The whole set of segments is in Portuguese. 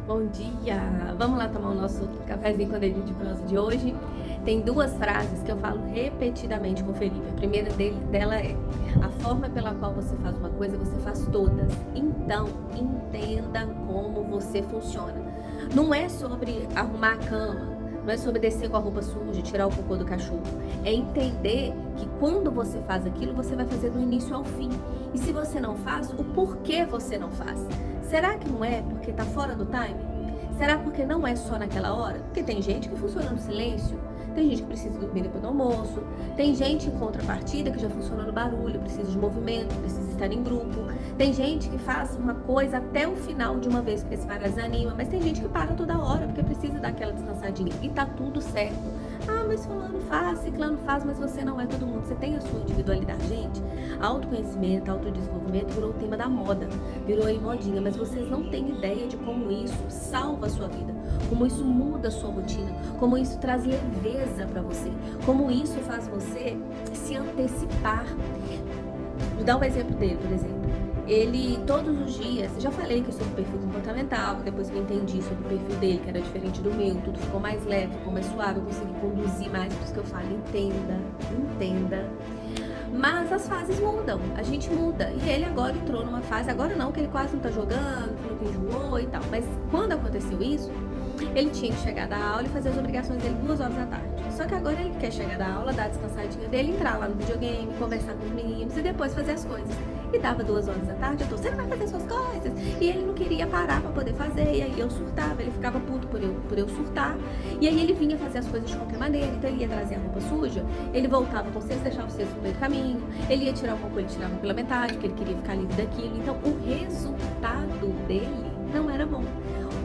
Bom dia! Vamos lá tomar o nosso cafezinho com dedinho de prosa de hoje. Tem duas frases que eu falo repetidamente com o Felipe. A primeira dela é: a forma pela qual você faz uma coisa, você faz todas. Então, entenda como você funciona. Não é sobre arrumar a cama, não é sobre descer com a roupa suja, tirar o cocô do cachorro. É entender que quando você faz aquilo, você vai fazer do início ao fim. E se você não faz, o porquê você não faz. Será que não é porque tá fora do time? Será porque não é só naquela hora? Porque tem gente que funciona no silêncio, tem gente que precisa dormir depois do almoço, tem gente em contrapartida que já funciona no barulho, precisa de movimento, precisa estar em grupo, tem gente que faz uma coisa até o final de uma vez porque se desanima, mas tem gente que para toda hora porque precisa dar aquela descansadinha e tá tudo certo. Ah, mas fulano faz, ciclano faz, mas você não é todo mundo, você tem a sua individualidade. Gente, autoconhecimento, autodesenvolvimento virou o tema da moda, virou aí modinha, mas vocês não têm ideia de como isso salva a sua vida, como isso muda a sua rotina, como isso traz leveza para você, como isso faz você se antecipar. Vou dar um exemplo dele, por exemplo. Ele, todos os dias, já falei que sobre o perfil comportamental, depois que eu entendi sobre o perfil dele, que era diferente do meu, tudo ficou mais leve, ficou mais suave, eu consegui conduzir mais, por isso que eu falo, entenda. Mas as fases mudam, a gente muda. E ele agora entrou numa fase, agora não, que ele quase não tá jogando, falou que enjoou e tal. Mas quando aconteceu isso, ele tinha que chegar da aula e fazer as obrigações dele 2 horas da tarde. Só que agora ele quer chegar da aula, dar a descansadinha dele, entrar lá no videogame, conversar com os meninos e depois fazer as coisas. E dava 2 horas da tarde, eu tô, você não vai fazer suas coisas? E ele não queria parar pra poder fazer, e aí eu surtava, ele ficava puto por eu surtar. E aí ele vinha fazer as coisas de qualquer maneira, então ele ia trazer a roupa suja, ele voltava com o cesto, deixava o cesto no meio do caminho, ele ia tirar o cocô, ele tirava pela metade, porque ele queria ficar livre daquilo. Então o resultado dele não era bom.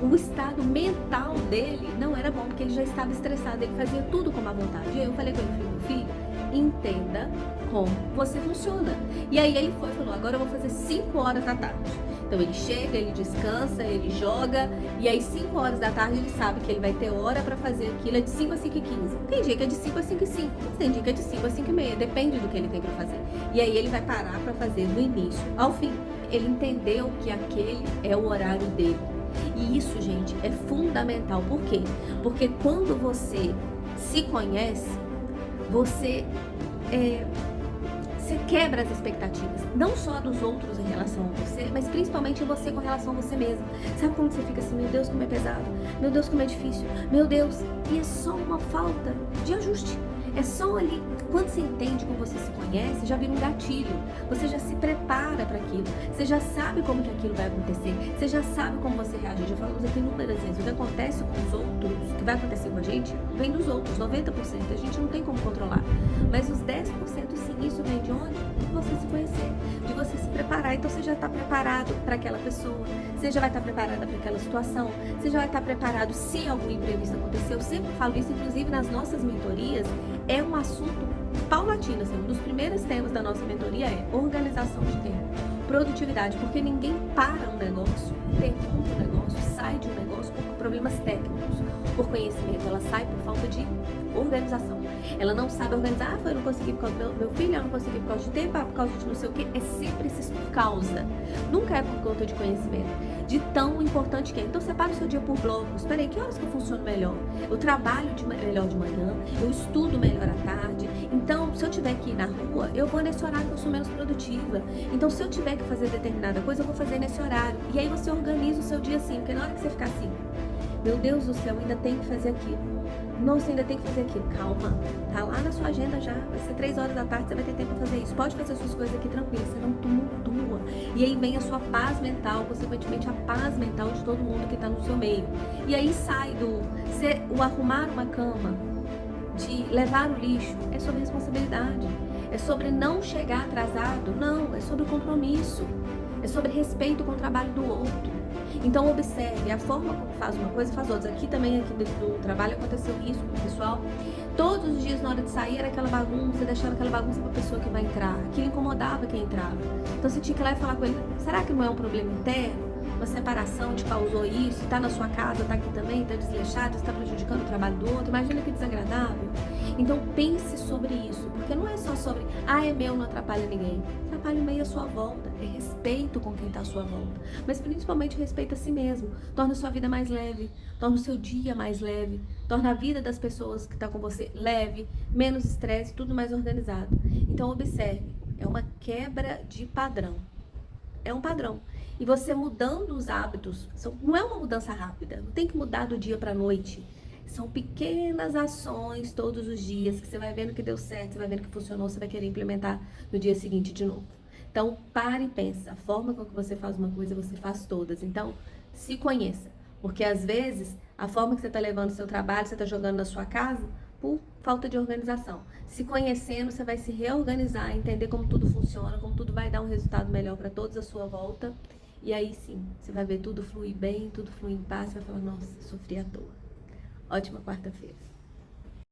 O estado mental dele não era bom, porque ele já estava estressado, ele fazia tudo com má vontade. E aí eu falei com ele, meu filho, entenda como você funciona. E aí ele foi e falou, agora eu vou fazer 5 horas da tarde. Então ele chega, ele descansa, ele joga, e aí 5 horas da tarde ele sabe que ele vai ter hora para fazer aquilo, é de 5 a 5h15. Tem dia que é de 5 a 5h05, tem dia que é de 5 a 5h30, depende do que ele tem para fazer. E aí ele vai parar para fazer do início ao fim. Ele entendeu que aquele é o horário dele. E isso, gente, é fundamental. Por quê? Porque quando você se conhece, você quebra as expectativas, não só dos outros em relação a você, mas principalmente você com relação a você mesmo. Sabe quando você fica assim, meu Deus, como é pesado, meu Deus, como é difícil, meu Deus, e é só uma falta de ajuste. É só ali, quando você entende como você se conhece, já vira um gatilho. Você já se prepara para aquilo. Você já sabe como que aquilo vai acontecer. Você já sabe como você reage. Já falamos aqui inúmeras vezes. O que acontece com os outros, o que vai acontecer com a gente, vem dos outros. 90% a gente não tem como controlar. Mas os 10% sim, isso vem de onde? De você se conhecer, de você se preparar. Então você já está preparado para aquela pessoa. Você já vai estar preparada para aquela situação. Você já vai estar preparado se algum imprevisto acontecer. Eu sempre falo isso, inclusive nas nossas mentorias. É um assunto paulatino, assim, um dos primeiros temas da nossa mentoria é organização de tempo, produtividade, porque ninguém para um negócio, interrompe um negócio, sai de um negócio por problemas técnicos, por conhecimento, ela sai por falta de organização. Ela não sabe organizar, eu não consegui por causa do meu filho, eu não consegui por causa de tempo, por causa de não sei o que, é sempre esse por causa, nunca é por conta de conhecimento. De tão importante que é. Então separa o seu dia por blocos. Espera aí, que horas que eu funciono melhor? Eu trabalho melhor de manhã, eu estudo melhor à tarde. Então, se eu tiver que ir na rua, eu vou nesse horário que eu sou menos produtiva. Então, se eu tiver que fazer determinada coisa, eu vou fazer nesse horário. E aí você organiza o seu dia assim, porque na hora que você ficar assim, meu Deus do céu, ainda tem que fazer aquilo. Nossa, ainda tem que fazer aquilo. Calma, tá lá na sua agenda já. Vai ser 3 horas da tarde, você vai ter tempo pra fazer isso. Pode fazer suas coisas aqui tranquilo, você não tumultua. E aí vem a sua paz mental, consequentemente a paz mental de todo mundo que tá no seu meio. E aí sai o arrumar uma cama, de levar o lixo, é sobre responsabilidade. É sobre não chegar atrasado, não, é sobre compromisso. É sobre respeito com o trabalho do outro. Então observe, a forma como faz uma coisa faz outra. Aqui dentro do trabalho aconteceu isso com o pessoal. Todos os dias na hora de sair era aquela bagunça, deixando aquela bagunça para a pessoa que vai entrar. Aquilo incomodava quem entrava. Então você tinha que ir lá e falar com ele, será que não é um problema interno? uma separação te causou isso, tá na sua casa, tá aqui também, tá desleixado, está prejudicando o trabalho do outro, imagina que desagradável. Então pense sobre isso, porque não é só sobre, é meu, não atrapalha ninguém. Atrapalha o meio à sua volta, é respeito com quem tá à sua volta, mas principalmente respeita a si mesmo, torna a sua vida mais leve, torna o seu dia mais leve, torna a vida das pessoas que estão com você leve, menos estresse, tudo mais organizado. Então observe, é uma quebra de padrão. É um padrão. E você mudando os hábitos, não é uma mudança rápida, não tem que mudar do dia para a noite. São pequenas ações todos os dias que você vai vendo que deu certo, você vai vendo que funcionou, você vai querer implementar no dia seguinte de novo. Então, pare e pensa. A forma com que você faz uma coisa, você faz todas. Então, se conheça. Porque às vezes, a forma que você está levando o seu trabalho, você está jogando na sua casa, por falta de organização. Se conhecendo, você vai se reorganizar, entender como tudo funciona, como tudo vai dar um resultado melhor para todos à sua volta. E aí sim, você vai ver tudo fluir bem, tudo fluir em paz, você vai falar, nossa, sofri à toa. Ótima quarta-feira.